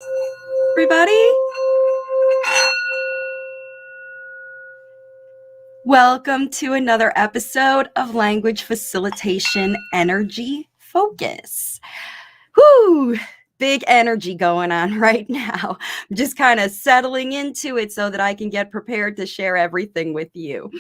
Everybody, welcome to another episode of Language Facilitation Energy Focus. Whoo! Big energy going on right now. I'm just kind of settling into it so that I can get prepared to share everything with you.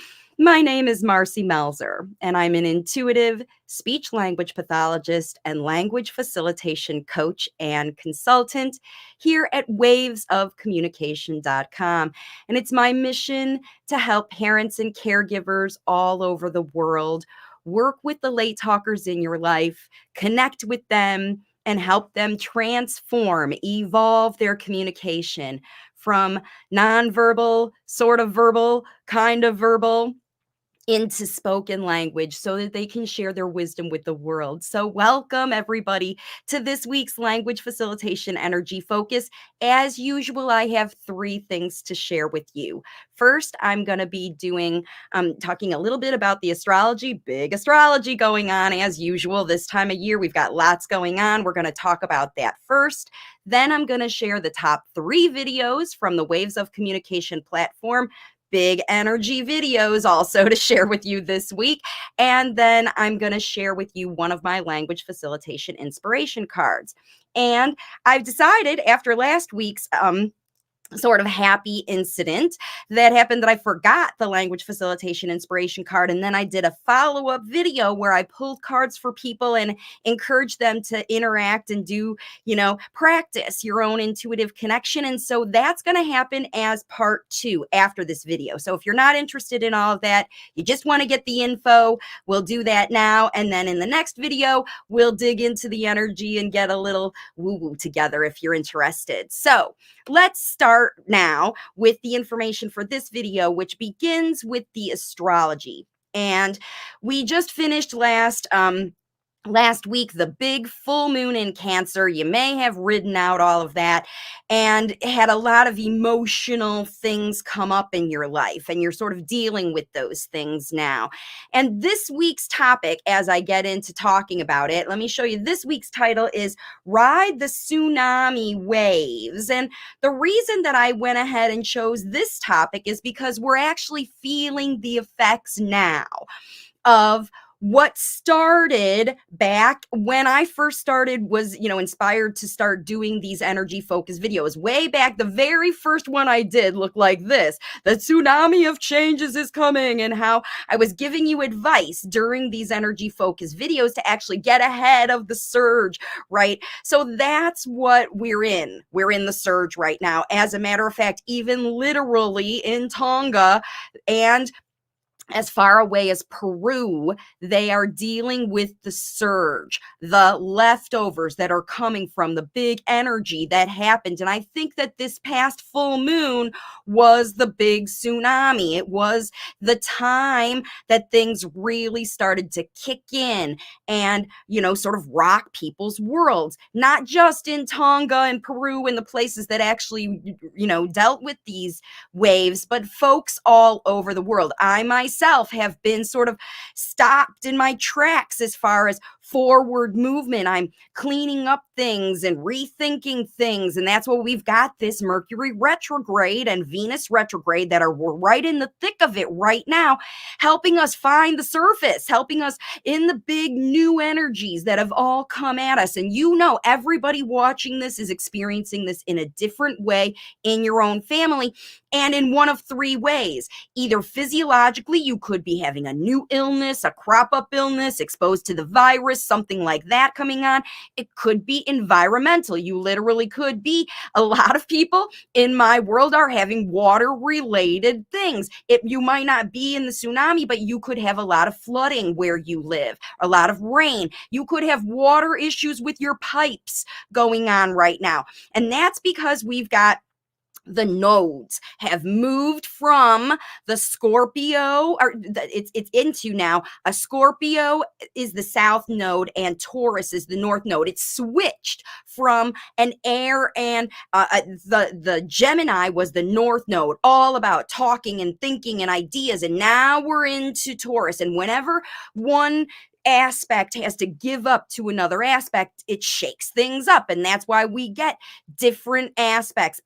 My name is Marci Melzer, and I'm an intuitive speech language pathologist and language facilitation coach and consultant here at wavesofcommunication.com. And it's my mission to help parents and caregivers all over the world work with the late talkers in your life, connect with them, and help them transform, evolve their communication from nonverbal, sort of verbal, kind of verbal, into spoken language so that they can share their wisdom with the world. So welcome everybody to this week's Language Facilitation Energy Focus. As usual, I have three things to share with you. First, I'm going to be talking a little bit about the astrology, big astrology going on as usual this time of year. We've got lots going on. We're going to talk about that first. Then I'm going to share the top 3 videos from the Waves of Communication platform. Big energy videos also to share with you this week. And then I'm going to share with you one of my language facilitation inspiration cards. And I've decided after last week's sort of happy incident that happened that I forgot the language facilitation inspiration card. And then I did a follow-up video where I pulled cards for people and encouraged them to interact and do, practice your own intuitive connection. And so that's going to happen as part 2 after this video. So if you're not interested in all of that, you just want to get the info, we'll do that now. And then in the next video, we'll dig into the energy and get a little woo-woo together if you're interested. So let's start now with the information for this video, which begins with the astrology. And we just finished last week the big full moon in Cancer. You may have ridden out all of that and had a lot of emotional things come up in your life, and you're sort of dealing with those things now. And this week's topic, as I get into talking about it, let me show you. This week's title is Ride the Tsunami Waves. And the reason that I went ahead and chose this topic is because we're actually feeling the effects now of what started back when I first started was, inspired to start doing these energy focus videos. Way back, the very first one I did looked like this. The tsunami of changes is coming, and how I was giving you advice during these energy focus videos to actually get ahead of the surge, right? So that's what we're in. We're in the surge right now. As a matter of fact, even literally in Tonga and as far away as Peru, they are dealing with the surge, the leftovers that are coming from the big energy that happened. And I think that this past full moon was the big tsunami. It was the time that things really started to kick in and, sort of rock people's worlds, not just in Tonga and Peru and the places that actually, dealt with these waves, but folks all over the world. I myself have been sort of stopped in my tracks as far as forward movement. I'm cleaning up things and rethinking things. And that's what we've got, this Mercury retrograde and Venus retrograde that we're right in the thick of it right now, helping us find the surface, helping us in the big new energies that have all come at us. And everybody watching this is experiencing this in a different way in your own family and in one of 3 ways. Either physiologically, you could be having a new illness, a crop up illness, exposed to the virus, something like that coming on. It could be environmental. You literally could be. A lot of people in my world are having water related things. You might not be in the tsunami, but you could have a lot of flooding where you live, a lot of rain. You could have water issues with your pipes going on right now. And that's because we've got the nodes have moved from the Scorpio, or it's into now. A Scorpio is the south node and Taurus is the north node. It's switched from an air, and the Gemini was the north node, all about talking and thinking and ideas. And now we're into Taurus. And whenever one aspect has to give up to another aspect, it shakes things up. And that's why we get different aspects,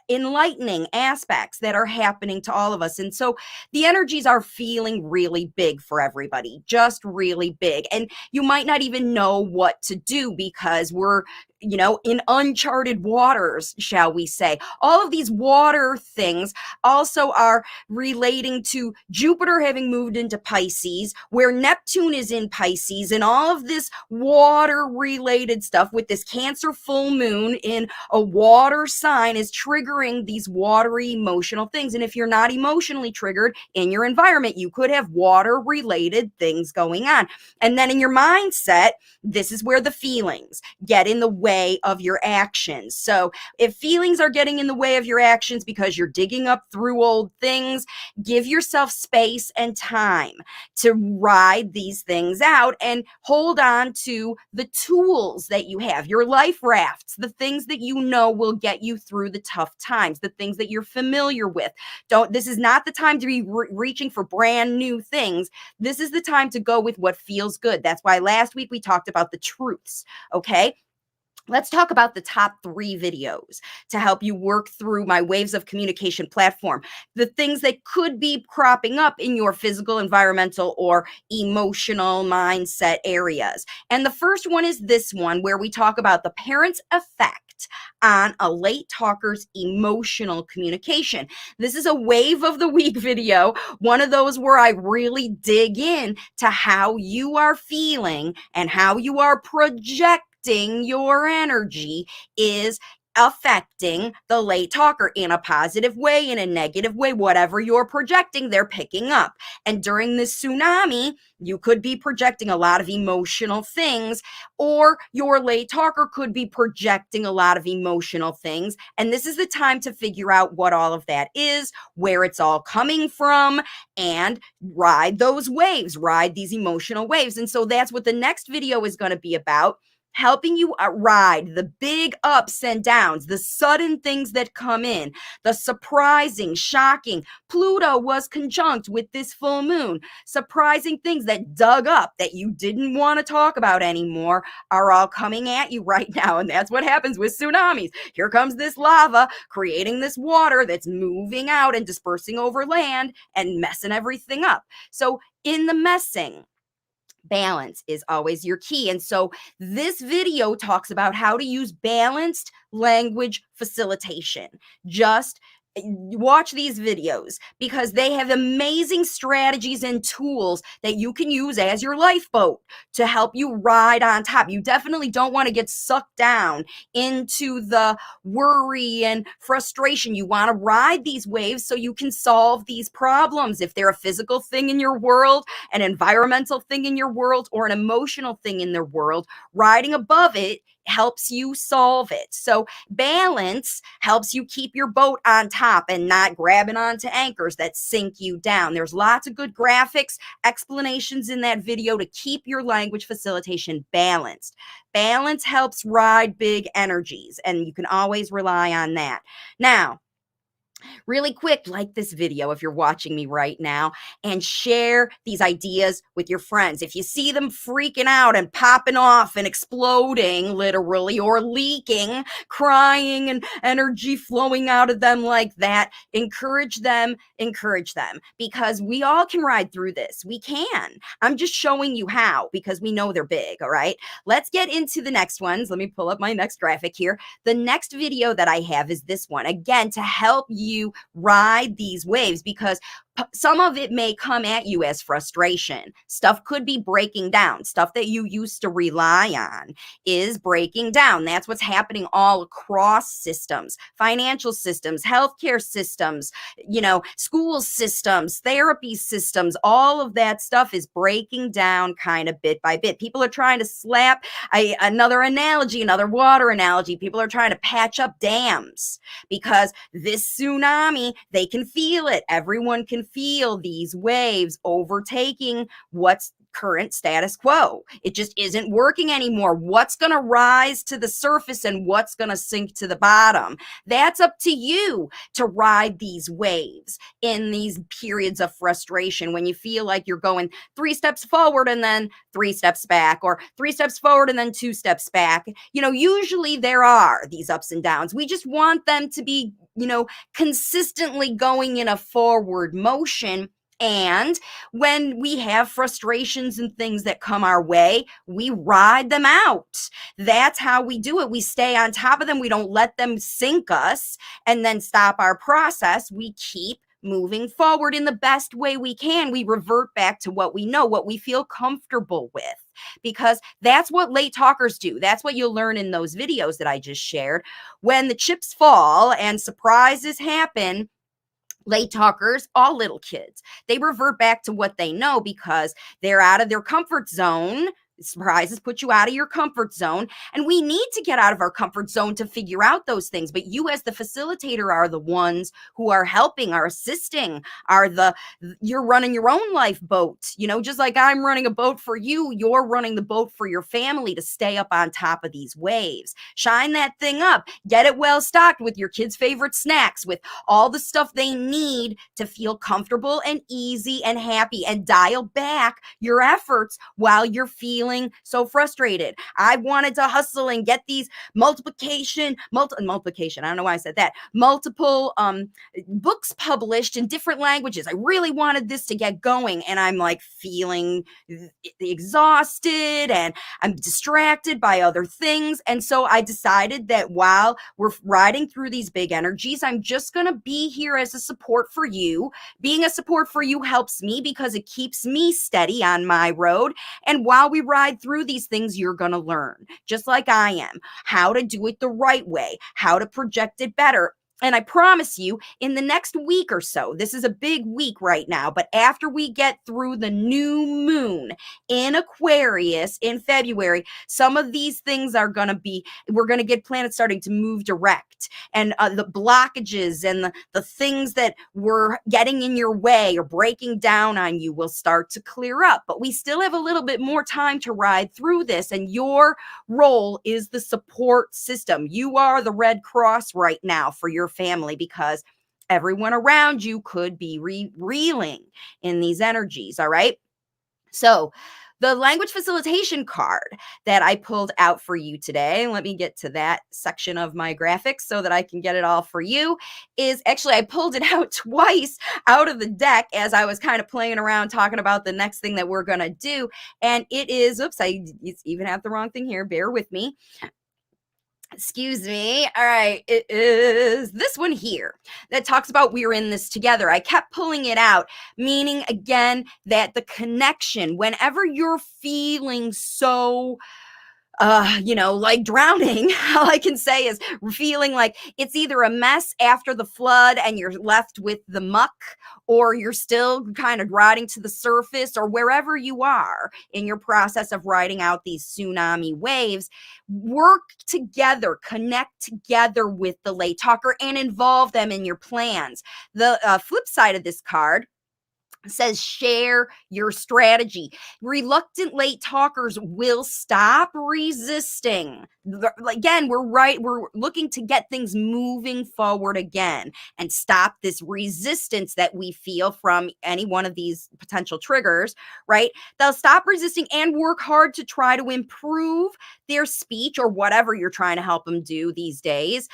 enlightening aspects that are happening to all of us. And so the energies are feeling really big for everybody, just really big. And you might not even know what to do because we're, in uncharted waters, shall we say. All of these water things also are relating to Jupiter having moved into Pisces, where Neptune is in Pisces, and all of this water related stuff with this Cancer full moon in a water sign is triggering these watery emotional things. And if you're not emotionally triggered in your environment, you could have water related things going on. And then in your mindset, this is where the feelings get in the way of your actions. So if feelings are getting in the way of your actions because you're digging up through old things, give yourself space and time to ride these things out and hold on to the tools that you have, your life rafts, the things that you know will get you through the tough times, the things that you're familiar with. This is not the time to be reaching for brand new things. This is the time to go with what feels good. That's why last week we talked about the truths, okay? Let's talk about the top 3 videos to help you work through my Waves of Communication platform. The things that could be cropping up in your physical, environmental, or emotional mindset areas. And the first one is this one, where we talk about the parent's effect on a late talker's emotional communication. This is a Wave of the Week video, one of those where I really dig in to how you are feeling and how you are projecting your energy is affecting the late talker in a positive way, in a negative way. Whatever you're projecting, they're picking up. And during this tsunami, you could be projecting a lot of emotional things, or your late talker could be projecting a lot of emotional things. And this is the time to figure out what all of that is, where it's all coming from, and ride those waves, ride these emotional waves. And so that's what the next video is going to be about. Helping you ride the big ups and downs, the sudden things that come in, the surprising, shocking. Pluto was conjunct with this full moon. Surprising things that dug up that you didn't want to talk about anymore are all coming at you right now. And that's what happens with tsunamis. Here comes this lava creating this water that's moving out and dispersing over land and messing everything up. So in the messing, balance is always your key. And so this video talks about how to use balanced language facilitation. Just watch these videos because they have amazing strategies and tools that you can use as your lifeboat to help you ride on top. You definitely don't want to get sucked down into the worry and frustration. You want to ride these waves so you can solve these problems. If they're a physical thing in your world, an environmental thing in your world, or an emotional thing in their world, riding above it helps you solve it. So balance helps you keep your boat on top and not grabbing onto anchors that sink you down. There's lots of good graphics, explanations in that video to keep your language facilitation balanced. Balance helps ride big energies, and you can always rely on that. Now, really quick, like this video if you're watching me right now, and share these ideas with your friends. If you see them freaking out and popping off and exploding literally, or leaking, crying, and energy flowing out of them like that, encourage them, because we all can ride through this. We can. I'm just showing you how, because we know they're big. All right, let's get into the next ones. Let me pull up my next graphic here. The next video that I have is this one, again, to help you ride these waves, because some of it may come at you as frustration. Stuff could be breaking down. Stuff that you used to rely on is breaking down. That's what's happening all across systems, financial systems, healthcare systems, school systems, therapy systems. All of that stuff is breaking down kind of bit by bit. People are trying to slap another analogy, another water analogy. People are trying to patch up dams because this tsunami, they can feel it. Everyone can feel these waves overtaking what's current status quo. It just isn't working anymore. What's going to rise to the surface and what's going to sink to the bottom? That's up to you to ride these waves in these periods of frustration when you feel like you're going 3 steps forward and then 3 steps back, or 3 steps forward and then 2 steps back. Usually there are these ups and downs. We just want them to be, consistently going in a forward motion. And when we have frustrations and things that come our way, we ride them out. That's how we do it. We stay on top of them. We don't let them sink us and then stop our process. We keep moving forward in the best way we can. We revert back to what we know, what we feel comfortable with, because that's what late talkers do. That's what you'll learn in those videos that I just shared. When the chips fall and surprises happen, late talkers, all little kids, they revert back to what they know because they're out of their comfort zone. Surprises put you out of your comfort zone, and we need to get out of our comfort zone to figure out those things. But you as the facilitator are the ones who are helping, are assisting, you're running your own lifeboat. Just like I'm running a boat for you, you're running the boat for your family to stay up on top of these waves. Shine that thing up, get it well stocked with your kids' favorite snacks, with all the stuff they need to feel comfortable and easy and happy, and dial back your efforts while you're feeling so frustrated. I wanted to hustle and get these multiplication, I don't know why I said that, multiple books published in different languages. I really wanted this to get going, and I'm like feeling exhausted and I'm distracted by other things. And so I decided that while we're riding through these big energies, I'm just going to be here as a support for you. Being a support for you helps me because it keeps me steady on my road. And while we ride through these things, you're going to learn, just like I am, how to do it the right way, how to project it better. And I promise you, in the next week or so, this is a big week right now, but after we get through the new moon in Aquarius in February, some of these things we're going to get planets starting to move direct, and the blockages and the things that were getting in your way or breaking down on you will start to clear up. But we still have a little bit more time to ride through this, and your role is the support system. You are the Red Cross right now for your family, because everyone around you could be reeling in these energies. All right. So the language facilitation card that I pulled out for you today, let me get to that section of my graphics so that I can get it all for you, is actually, I pulled it out twice out of the deck as I was kind of playing around talking about the next thing that we're going to do. And it is, I even have the wrong thing here. Bear with me. Excuse me. All right. It is this one here that talks about we're in this together. I kept pulling it out, meaning again that the connection, whenever you're feeling so like drowning, all I can say is feeling like it's either a mess after the flood and you're left with the muck, or you're still kind of riding to the surface, or wherever you are in your process of riding out these tsunami waves. Work together, connect together with the late talker and involve them in your plans. The flip side of this card says share your strategy. Reluctant late talkers will stop resisting. Again, we're looking to get things moving forward again and stop this resistance that we feel from any one of these potential triggers, right? They'll stop resisting and work hard to try to improve their speech or whatever you're trying to help them do these days.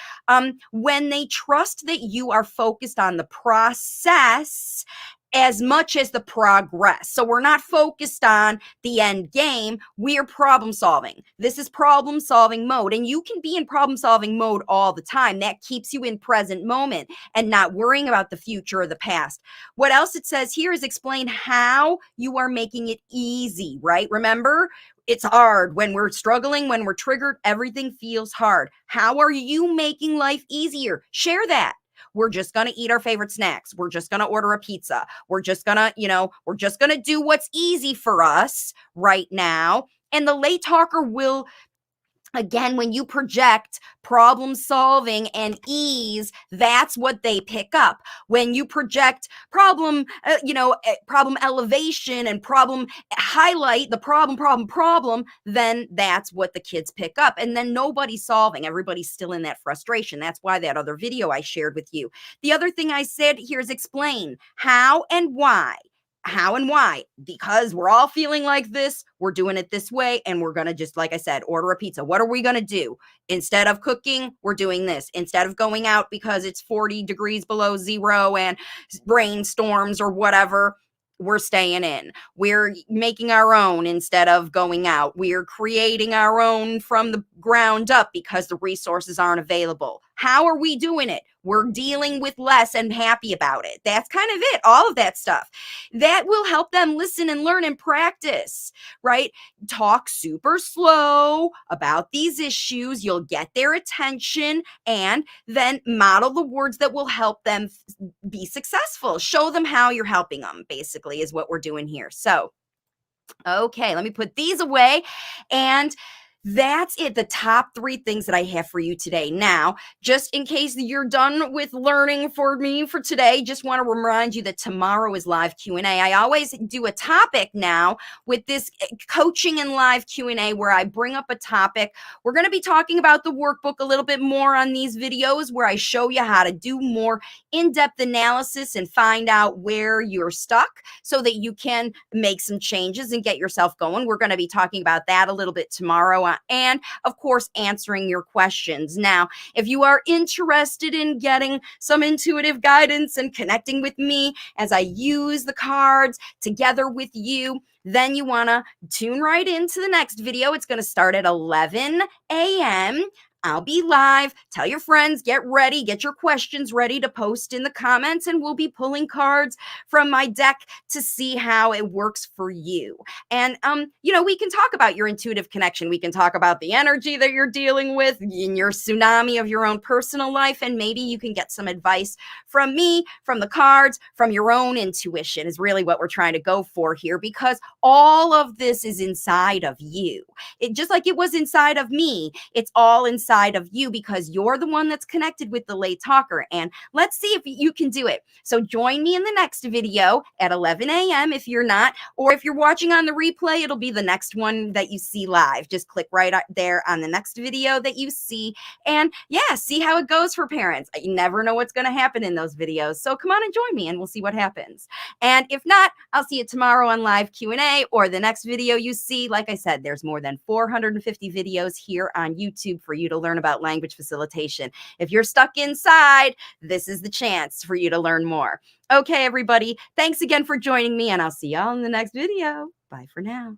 When they trust that you are focused on the process as much as the progress. So we're not focused on the end game. We're problem solving. This is problem solving mode. And you can be in problem solving mode all the time. That keeps you in present moment and not worrying about the future or the past. What else it says here is explain how you are making it easy, right? Remember, it's hard when we're struggling, when we're triggered, everything feels hard. How are you making life easier? Share that. We're just going to eat our favorite snacks. We're just going to order a pizza. We're just going to do what's easy for us right now. And the late talker will Again, when you project problem solving and ease, that's what they pick up. When you project problem, problem elevation and problem highlight the problem, then that's what the kids pick up. And then nobody's solving. Everybody's still in that frustration. That's why that other video I shared with you. The other thing I said here is explain how and why. How and why? Because we're all feeling like this. We're doing it this way. And we're going to just, like I said, order a pizza. What are we going to do? Instead of cooking, we're doing this. Instead of going out because it's 40 degrees below zero and rainstorms or whatever, we're staying in. We're making our own instead of going out. We're creating our own from the ground up because the resources aren't available. How are we doing it? We're dealing with less and happy about it. That's kind of it. All of that stuff. That will help them listen and learn and practice, right? Talk super slow about these issues. You'll get their attention and then model the words that will help them be successful. Show them how you're helping them, basically, is what we're doing here. So, okay, let me put these away. And that's it, the top 3 things that I have for you today. Now, just in case you're done with learning for me for today, just want to remind you that tomorrow is live Q&A. I always do a topic now with this coaching and live Q&A where I bring up a topic. We're going to be talking about the workbook a little bit more on these videos where I show you how to do more in-depth analysis and find out where you're stuck so that you can make some changes and get yourself going. We're going to be talking about that a little bit tomorrow. And of course, answering your questions. Now, if you are interested in getting some intuitive guidance and connecting with me as I use the cards together with you, then you want to tune right into the next video. It's going to start at 11 a.m. I'll be live. Tell your friends, get ready, get your questions ready to post in the comments, and we'll be pulling cards from my deck to see how it works for you. And, we can talk about your intuitive connection. We can talk about the energy that you're dealing with in your tsunami of your own personal life. And maybe you can get some advice from me, from the cards, from your own intuition is really what we're trying to go for here, because all of this is inside of you. It just like it was inside of me, it's all inside of you because you're the one that's connected with the late talker. And let's see if you can do it. So join me in the next video at 11 a.m. if you're not, or if you're watching on the replay, it'll be the next one that you see live. Just click right there on the next video that you see. And yeah, see how it goes for parents. You never know what's going to happen in those videos. So come on and join me and we'll see what happens. And if not, I'll see you tomorrow on live Q&A or the next video you see. Like I said, there's more than 450 videos here on YouTube for you to learn about language facilitation. If you're stuck inside, this is the chance for you to learn more. Okay, everybody, thanks again for joining me, and I'll see y'all in the next video. Bye for now.